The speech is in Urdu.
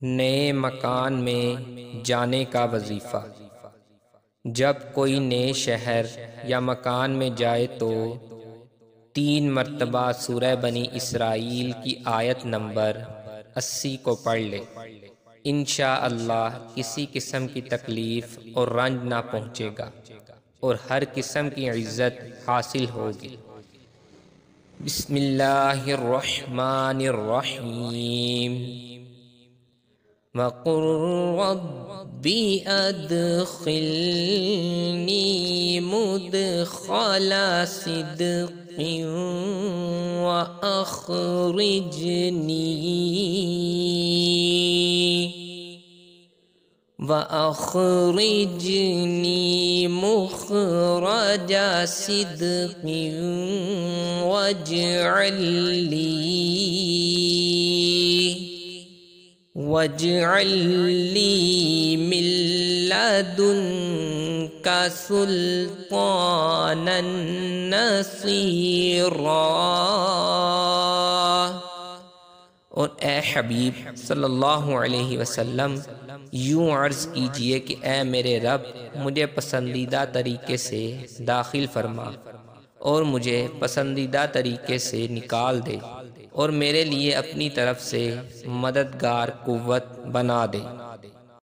نئے مکان میں جانے کا وظیفہ۔ جب کوئی نئے شہر یا مکان میں جائے تو 3 مرتبہ سورہ بنی اسرائیل کی آیت نمبر 80 کو پڑھ لے۔ انشاءاللہ کسی قسم کی تکلیف اور رنج نہ پہنچے گا اور ہر قسم کی عزت حاصل ہوگی۔ بسم اللہ الرحمن الرحیم۔ وَقُلْ رَبِّ أَدْخِلْنِي مُدْخَلَ صِدْقٍ وَأَخْرِجْنِي مُخْرَجَ صِدْقٍ واجعل لي من لدنك سلطانا نصيرا۔ اور اے حبیب صلی اللہ علیہ وسلم یوں عرض کیجئے کہ اے میرے رب مجھے پسندیدہ طریقے سے داخل فرما اور مجھے پسندیدہ طریقے سے نکال دے اور میرے لیے اپنی طرف سے مددگار قوت بنا دے۔